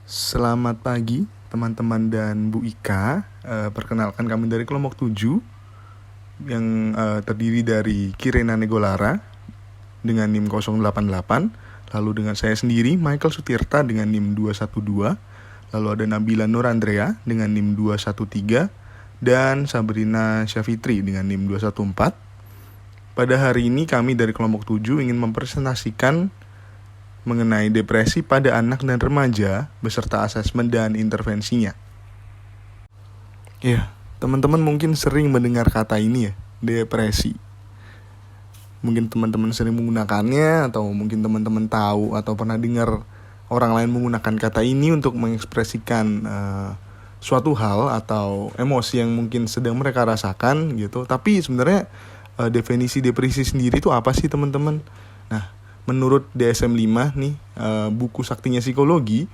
Selamat pagi teman-teman dan Bu Ika. Perkenalkan kami dari kelompok 7 yang terdiri dari Kirena Negolara dengan NIM 088, lalu dengan saya sendiri Michael Sutirta dengan NIM 212, lalu ada Nabila Nur Andrea dengan NIM 213 dan Sabrina Syafitri dengan NIM 214. Pada hari ini kami dari kelompok 7 ingin mempresentasikan mengenai depresi pada anak dan remaja beserta asesmen dan intervensinya. Ya, teman-teman mungkin sering mendengar kata ini ya, depresi. Mungkin teman-teman sering menggunakannya, atau mungkin teman-teman tahu atau pernah dengar orang lain menggunakan kata ini untuk mengekspresikan suatu hal atau emosi yang mungkin sedang mereka rasakan gitu. Tapi sebenarnya definisi depresi sendiri itu apa sih teman-teman? Nah, menurut DSM-5 nih, buku saktinya psikologi,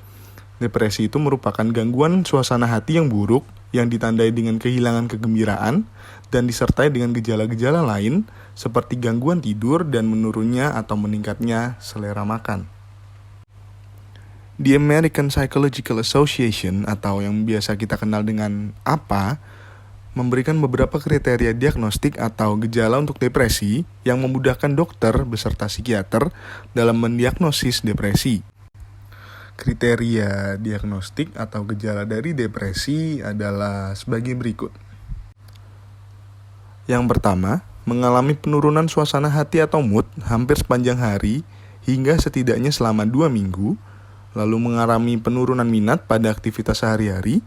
depresi itu merupakan gangguan suasana hati yang buruk yang ditandai dengan kehilangan kegembiraan dan disertai dengan gejala-gejala lain seperti gangguan tidur dan menurunnya atau meningkatnya selera makan. The American Psychological Association atau yang biasa kita kenal dengan APA memberikan beberapa kriteria diagnostik atau gejala untuk depresi yang memudahkan dokter beserta psikiater dalam mendiagnosis depresi. Kriteria diagnostik atau gejala dari depresi adalah sebagai berikut. Yang pertama, mengalami penurunan suasana hati atau mood hampir sepanjang hari hingga setidaknya selama 2 minggu, lalu mengalami penurunan minat pada aktivitas sehari-hari,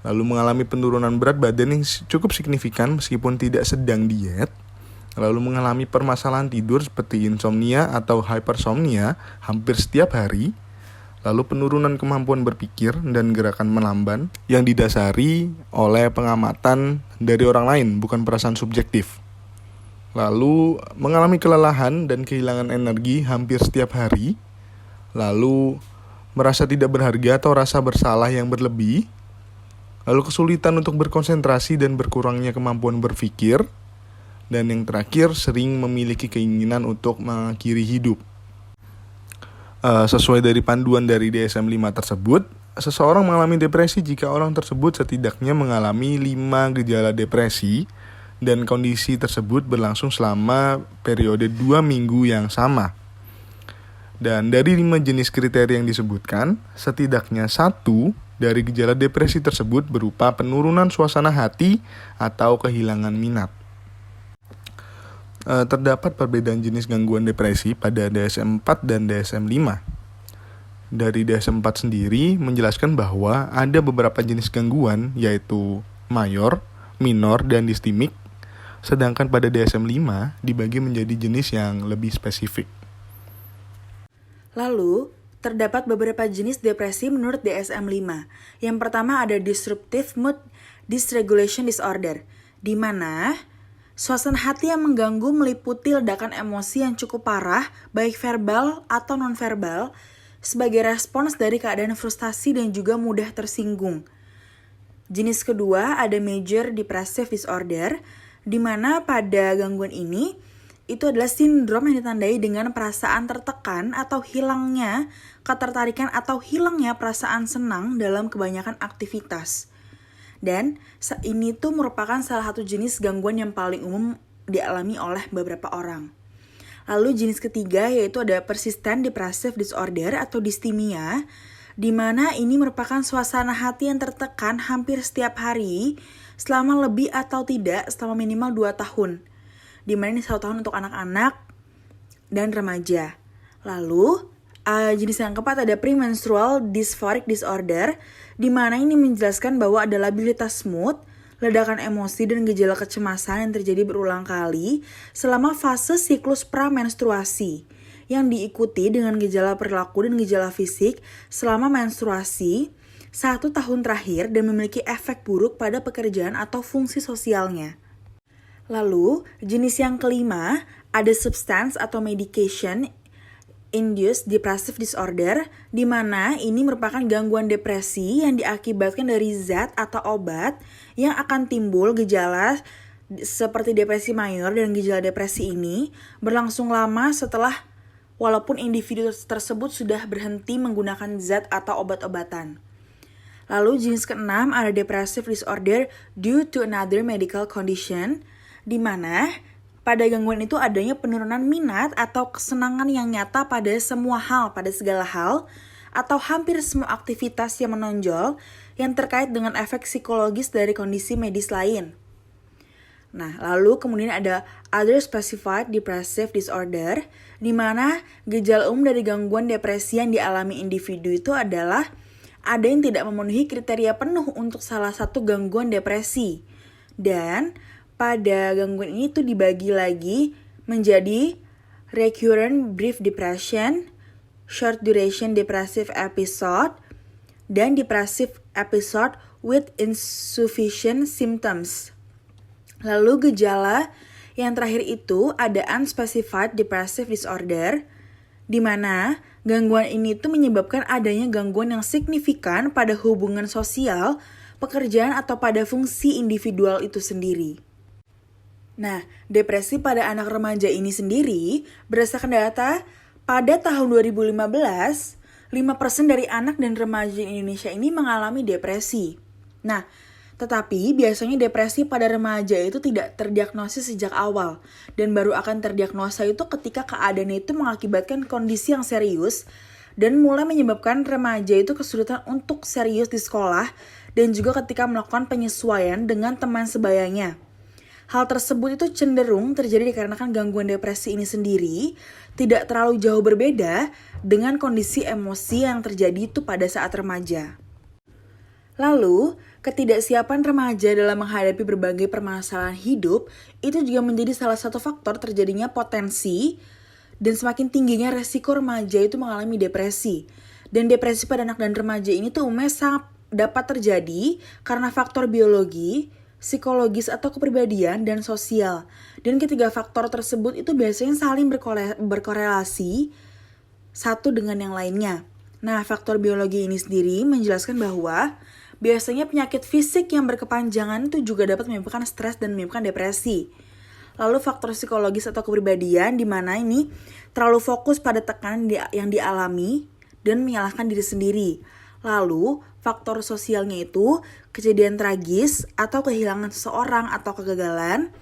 lalu mengalami penurunan berat badan yang cukup signifikan meskipun tidak sedang diet, lalu mengalami permasalahan tidur seperti insomnia atau hypersomnia hampir setiap hari, lalu penurunan kemampuan berpikir dan gerakan melamban yang didasari oleh pengamatan dari orang lain, bukan perasaan subjektif. Lalu mengalami kelelahan dan kehilangan energi hampir setiap hari, lalu merasa tidak berharga atau rasa bersalah yang berlebih, lalu kesulitan untuk berkonsentrasi dan berkurangnya kemampuan berpikir, dan yang terakhir sering memiliki keinginan untuk mengakhiri hidup. Sesuai dari panduan dari DSM-5 tersebut, seseorang mengalami depresi jika orang tersebut setidaknya mengalami 5 gejala depresi dan kondisi tersebut berlangsung selama periode 2 minggu yang sama. Dan dari 5 jenis kriteria yang disebutkan, setidaknya 1 dari gejala depresi tersebut berupa penurunan suasana hati atau kehilangan minat. Terdapat perbedaan jenis gangguan depresi pada DSM-4 dan DSM-5. Dari DSM-4 sendiri menjelaskan bahwa ada beberapa jenis gangguan yaitu mayor, minor, dan distimik, sedangkan pada DSM-5 dibagi menjadi jenis yang lebih spesifik. Lalu, terdapat beberapa jenis depresi menurut DSM-5. Yang pertama ada Disruptive Mood Dysregulation Disorder, di mana suasana hati yang mengganggu meliputi ledakan emosi yang cukup parah, baik verbal atau non-verbal, sebagai respons dari keadaan frustasi dan juga mudah tersinggung. Jenis kedua ada Major Depressive Disorder, di mana pada gangguan ini, itu adalah sindrom yang ditandai dengan perasaan tertekan atau hilangnya ketertarikan atau hilangnya perasaan senang dalam kebanyakan aktivitas. Dan ini tuh merupakan salah satu jenis gangguan yang paling umum dialami oleh beberapa orang. Lalu jenis ketiga yaitu ada Persistent Depressive Disorder atau distimia, di mana ini merupakan suasana hati yang tertekan hampir setiap hari selama lebih atau tidak selama minimal 2 tahun. Di mana ini 1 tahun untuk anak-anak dan remaja. Lalu, jenis yang keempat ada Premenstrual Dysphoric Disorder, di mana ini menjelaskan bahwa ada labilitas mood, ledakan emosi, dan gejala kecemasan yang terjadi berulang kali selama fase siklus pramenstruasi, yang diikuti dengan gejala perilaku dan gejala fisik selama menstruasi 1 tahun terakhir dan memiliki efek buruk pada pekerjaan atau fungsi sosialnya. Lalu, jenis yang kelima, ada substance atau medication induced depressive disorder, di mana ini merupakan gangguan depresi yang diakibatkan dari zat atau obat yang akan timbul gejala seperti depresi mayor dan gejala depresi ini berlangsung lama setelah walaupun individu tersebut sudah berhenti menggunakan zat atau obat-obatan. Lalu jenis keenam ada depressive disorder due to another medical condition, di mana pada gangguan itu adanya penurunan minat atau kesenangan yang nyata pada semua hal, pada segala hal, atau hampir semua aktivitas yang menonjol yang terkait dengan efek psikologis dari kondisi medis lain. Nah, lalu kemudian ada other specified depressive disorder, di mana gejala umum dari gangguan depresi yang dialami individu itu adalah ada yang tidak memenuhi kriteria penuh untuk salah satu gangguan depresi. Dan pada gangguan ini tuh dibagi lagi menjadi recurrent brief depression, short duration depressive episode, dan depressive episode with insufficient symptoms. Lalu gejala yang terakhir itu ada unspecified depressive disorder, di mana gangguan ini tuh menyebabkan adanya gangguan yang signifikan pada hubungan sosial, pekerjaan, atau pada fungsi individual itu sendiri. Nah, depresi pada anak remaja ini sendiri, berdasarkan data, pada tahun 2015, 5% dari anak dan remaja di Indonesia ini mengalami depresi. Nah, tetapi biasanya depresi pada remaja itu tidak terdiagnosis sejak awal dan baru akan terdiagnosa itu ketika keadaannya itu mengakibatkan kondisi yang serius dan mulai menyebabkan remaja itu kesulitan untuk serius di sekolah dan juga ketika melakukan penyesuaian dengan teman sebayanya. Hal tersebut itu cenderung terjadi dikarenakan gangguan depresi ini sendiri tidak terlalu jauh berbeda dengan kondisi emosi yang terjadi itu pada saat remaja. Lalu, ketidaksiapan remaja dalam menghadapi berbagai permasalahan hidup itu juga menjadi salah satu faktor terjadinya potensi dan semakin tingginya resiko remaja itu mengalami depresi. Dan depresi pada anak dan remaja ini tuh umumnya sangat dapat terjadi karena faktor biologi, psikologis atau kepribadian, dan sosial. Dan ketiga faktor tersebut itu biasanya saling berkorelasi satu dengan yang lainnya. Nah, faktor biologi ini sendiri menjelaskan bahwa biasanya penyakit fisik yang berkepanjangan itu juga dapat menyebabkan stres dan menyebabkan depresi. Lalu faktor psikologis atau kepribadian di mana ini terlalu fokus pada tekanan yang dialami dan menyalahkan diri sendiri. Lalu faktor sosialnya itu kejadian tragis atau kehilangan seseorang atau kegagalan,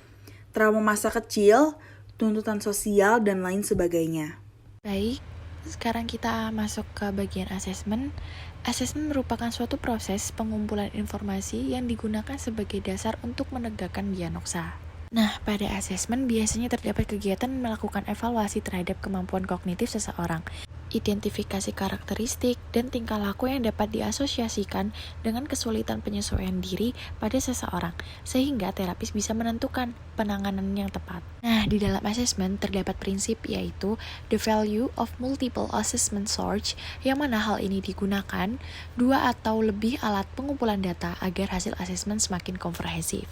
trauma masa kecil, tuntutan sosial, dan lain sebagainya. Baik, sekarang kita masuk ke bagian asesmen. Asesmen merupakan suatu proses pengumpulan informasi yang digunakan sebagai dasar untuk menegakkan diagnosa. Nah, pada asesmen biasanya terdapat kegiatan melakukan evaluasi terhadap kemampuan kognitif seseorang, identifikasi karakteristik dan tingkah laku yang dapat diasosiasikan dengan kesulitan penyesuaian diri pada seseorang, sehingga terapis bisa menentukan penanganan yang tepat. Nah, di dalam asesmen terdapat prinsip yaitu the value of multiple assessment source, yang mana hal ini digunakan 2 atau lebih alat pengumpulan data agar hasil asesmen semakin komprehensif.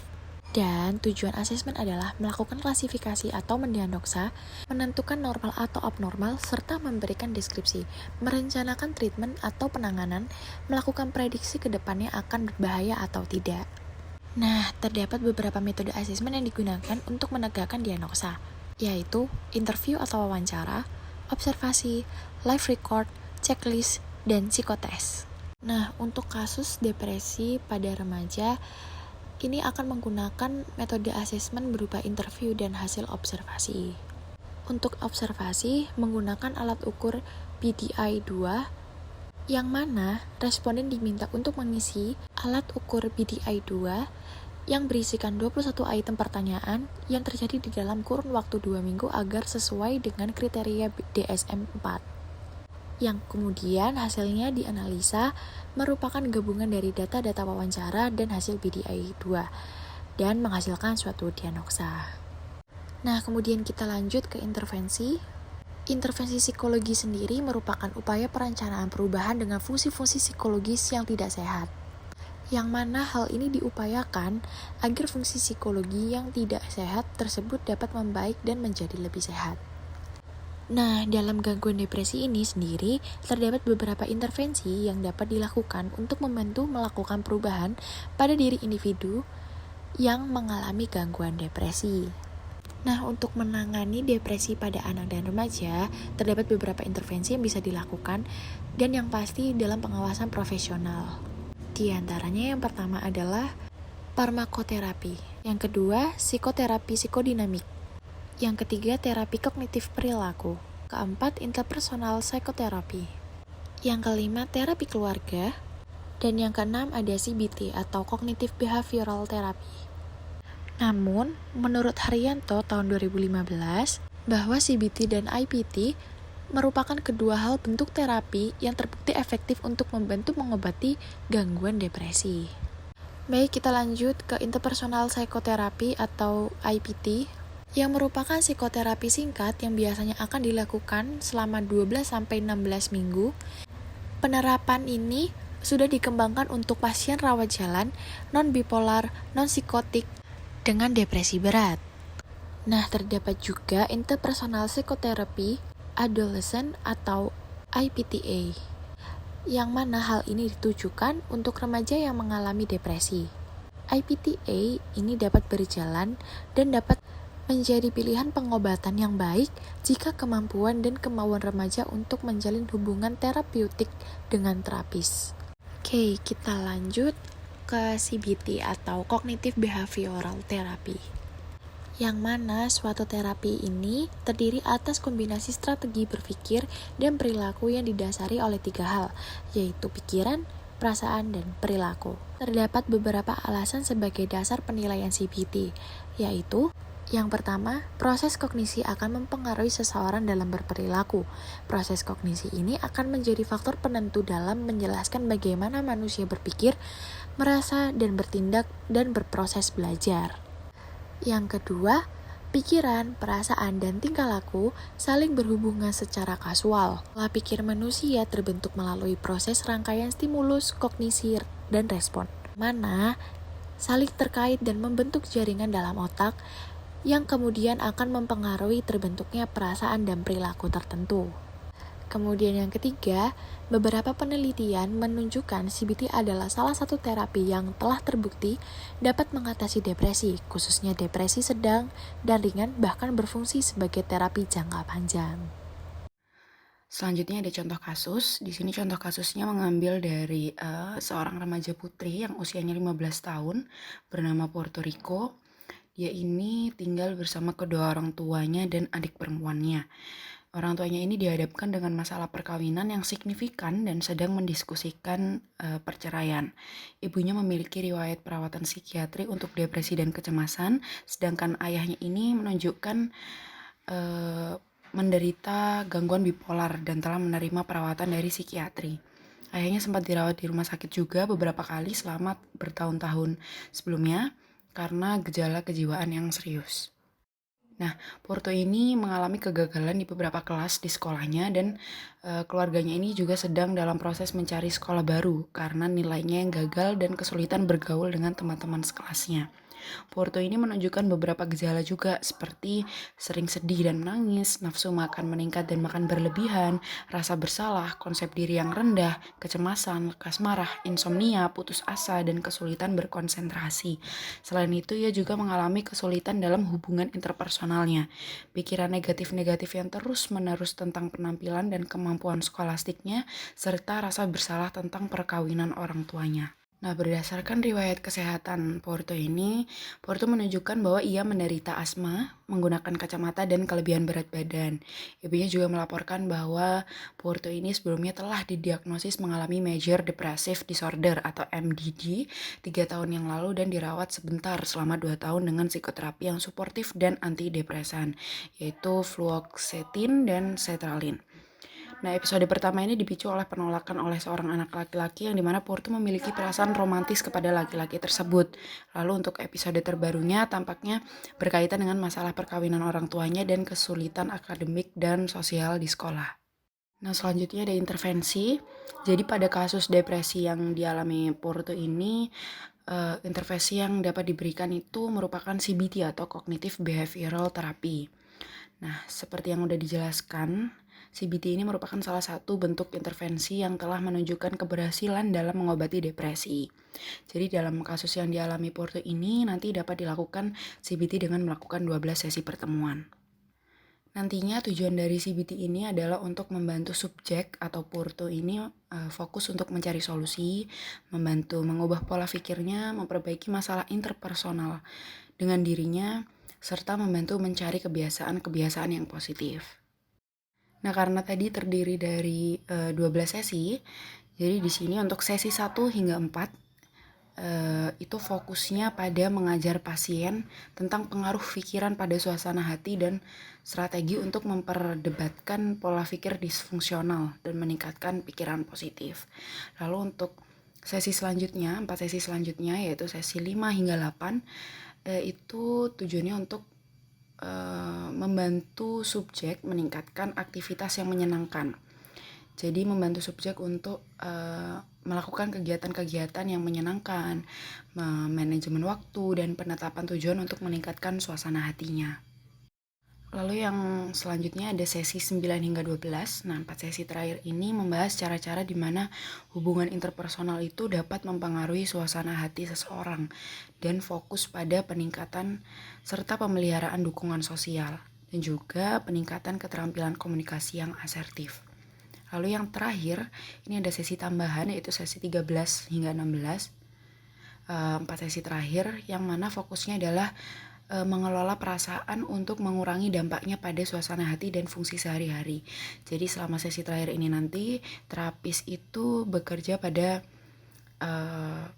Dan tujuan asesmen adalah melakukan klasifikasi atau mendiagnosa, menentukan normal atau abnormal, serta memberikan deskripsi, merencanakan treatment atau penanganan, melakukan prediksi ke depannya akan berbahaya atau tidak. Nah, terdapat beberapa metode asesmen yang digunakan untuk menegakkan diagnosa, yaitu interview atau wawancara, observasi, live record, checklist, dan psikotes. Nah, untuk kasus depresi pada remaja, ini akan menggunakan metode asesmen berupa interview dan hasil observasi. Untuk observasi, menggunakan alat ukur BDI-2, yang mana responden diminta untuk mengisi alat ukur BDI-2 yang berisikan 21 item pertanyaan yang terjadi di dalam kurun waktu 2 minggu agar sesuai dengan kriteria DSM-4. Yang kemudian hasilnya dianalisa merupakan gabungan dari data-data wawancara dan hasil BDI-2 dan menghasilkan suatu diagnosa. Nah, kemudian kita lanjut ke intervensi. Intervensi psikologi sendiri merupakan upaya perencanaan perubahan dengan fungsi-fungsi psikologis yang tidak sehat, yang mana hal ini diupayakan agar fungsi psikologi yang tidak sehat tersebut dapat membaik dan menjadi lebih sehat. Nah, dalam gangguan depresi ini sendiri, terdapat beberapa intervensi yang dapat dilakukan untuk membantu melakukan perubahan pada diri individu yang mengalami gangguan depresi. Nah, untuk menangani depresi pada anak dan remaja, terdapat beberapa intervensi yang bisa dilakukan dan yang pasti dalam pengawasan profesional. Di antaranya yang pertama adalah farmakoterapi, yang kedua psikoterapi psikodinamik, yang ketiga terapi kognitif perilaku, keempat interpersonal psikoterapi, yang kelima terapi keluarga, dan yang keenam ada CBT atau Cognitive Behavioral Therapy. Namun, menurut Haryanto tahun 2015, bahwa CBT dan IPT merupakan kedua hal bentuk terapi yang terbukti efektif untuk membantu mengobati gangguan depresi. Baik, kita lanjut ke interpersonal psikoterapi atau IPT, yang merupakan psikoterapi singkat yang biasanya akan dilakukan selama 12-16 minggu. Penerapan ini sudah dikembangkan untuk pasien rawat jalan, non-bipolar, non-psikotik, dengan depresi berat. Nah, terdapat juga interpersonal psychotherapy adolescent atau IPTA, yang mana hal ini ditujukan untuk remaja yang mengalami depresi. IPTA ini dapat berjalan dan dapat menjadi pilihan pengobatan yang baik jika kemampuan dan kemauan remaja untuk menjalin hubungan terapeutik dengan terapis. Oke, kita lanjut ke CBT atau Cognitive Behavioral Therapy, yang mana suatu terapi ini terdiri atas kombinasi strategi berpikir dan perilaku yang didasari oleh 3 hal, yaitu pikiran, perasaan, dan perilaku. Terdapat beberapa alasan sebagai dasar penilaian CBT, yaitu yang pertama, proses kognisi akan mempengaruhi seseorang dalam berperilaku. Proses kognisi ini akan menjadi faktor penentu dalam menjelaskan bagaimana manusia berpikir, merasa, dan bertindak, dan berproses belajar. Yang kedua, pikiran, perasaan, dan tingkah laku saling berhubungan secara kasual. Pola pikir manusia terbentuk melalui proses rangkaian stimulus, kognisi, dan respon, mana saling terkait dan membentuk jaringan dalam otak yang kemudian akan mempengaruhi terbentuknya perasaan dan perilaku tertentu. Kemudian yang ketiga, beberapa penelitian menunjukkan CBT adalah salah satu terapi yang telah terbukti dapat mengatasi depresi, khususnya depresi sedang dan ringan, bahkan berfungsi sebagai terapi jangka panjang. Selanjutnya ada contoh kasus. Di sini contoh kasusnya mengambil dari seorang remaja putri yang usianya 15 tahun bernama Puerto Rico. Dia ini tinggal bersama kedua orang tuanya dan adik perempuannya. Orang tuanya ini dihadapkan dengan masalah perkawinan yang signifikan dan sedang mendiskusikan perceraian. Ibunya memiliki riwayat perawatan psikiatri untuk depresi dan kecemasan, sedangkan ayahnya ini menunjukkan menderita gangguan bipolar dan telah menerima perawatan dari psikiatri. Ayahnya sempat dirawat di rumah sakit juga beberapa kali selama bertahun-tahun sebelumnya karena gejala kejiwaan yang serius. Nah, Porto ini mengalami kegagalan di beberapa kelas di sekolahnya dan keluarganya ini juga sedang dalam proses mencari sekolah baru karena nilainya yang gagal dan kesulitan bergaul dengan teman-teman sekelasnya. Porto ini menunjukkan beberapa gejala juga seperti sering sedih dan menangis, nafsu makan meningkat dan makan berlebihan, rasa bersalah, konsep diri yang rendah, kecemasan, lekas marah, insomnia, putus asa, dan kesulitan berkonsentrasi. Selain itu, ia juga mengalami kesulitan dalam hubungan interpersonalnya. Pikiran negatif-negatif yang terus-menerus tentang penampilan dan kemampuan skolastiknya, serta rasa bersalah tentang perkawinan orang tuanya. Nah, berdasarkan riwayat kesehatan Porto ini, Porto menunjukkan bahwa ia menderita asma, menggunakan kacamata, dan kelebihan berat badan. Ibunya juga melaporkan bahwa Porto ini sebelumnya telah didiagnosis mengalami Major Depressive Disorder atau MDD 3 tahun yang lalu dan dirawat sebentar selama 2 tahun dengan psikoterapi yang suportif dan antidepresan, yaitu fluoxetine dan sertralin. Nah, episode pertama ini dipicu oleh penolakan oleh seorang anak laki-laki yang dimana Porto memiliki perasaan romantis kepada laki-laki tersebut. Lalu untuk episode terbarunya tampaknya berkaitan dengan masalah perkawinan orang tuanya dan kesulitan akademik dan sosial di sekolah. Nah, selanjutnya ada intervensi. Jadi pada kasus depresi yang dialami Porto ini, intervensi yang dapat diberikan itu merupakan CBT atau Cognitive Behavioral Therapy. Nah, seperti yang udah dijelaskan, CBT ini merupakan salah satu bentuk intervensi yang telah menunjukkan keberhasilan dalam mengobati depresi. Jadi dalam kasus yang dialami Porto ini nanti dapat dilakukan CBT dengan melakukan 12 sesi pertemuan. Nantinya tujuan dari CBT ini adalah untuk membantu subjek atau Porto ini fokus untuk mencari solusi, membantu mengubah pola pikirnya, memperbaiki masalah interpersonal dengan dirinya, serta membantu mencari kebiasaan-kebiasaan yang positif. Nah, karena tadi terdiri dari 12 sesi, jadi di sini untuk sesi 1 hingga 4 itu fokusnya pada mengajar pasien tentang pengaruh pikiran pada suasana hati dan strategi untuk memperdebatkan pola pikir disfungsional dan meningkatkan pikiran positif. Lalu untuk sesi selanjutnya, 4 sesi selanjutnya yaitu sesi 5 hingga 8 itu tujuannya untuk membantu subjek meningkatkan aktivitas yang menyenangkan. Jadi membantu subjek untuk melakukan kegiatan-kegiatan yang menyenangkan, manajemen waktu, dan penetapan tujuan untuk meningkatkan suasana hatinya. Lalu yang selanjutnya ada sesi 9 hingga 12. Nah, 4 sesi terakhir ini membahas cara-cara di mana hubungan interpersonal itu dapat mempengaruhi suasana hati seseorang dan fokus pada peningkatan serta pemeliharaan dukungan sosial dan juga peningkatan keterampilan komunikasi yang asertif. Lalu yang terakhir, ini ada sesi tambahan yaitu sesi 13 hingga 16. 4 sesi terakhir yang mana fokusnya adalah mengelola perasaan untuk mengurangi dampaknya pada suasana hati dan fungsi sehari-hari. Jadi selama sesi terakhir ini nanti, terapis itu bekerja pada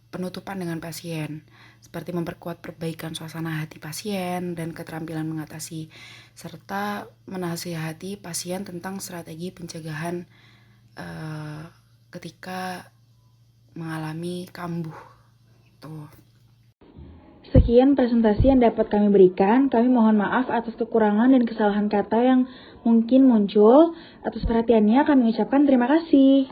penutupan dengan pasien, seperti memperkuat perbaikan suasana hati pasien dan keterampilan mengatasi, serta menasihati pasien tentang strategi pencegahan ketika mengalami kambuh. Itu. Sekian presentasi yang dapat kami berikan. Kami mohon maaf atas kekurangan dan kesalahan kata yang mungkin muncul. Atas perhatiannya kami ucapkan terima kasih.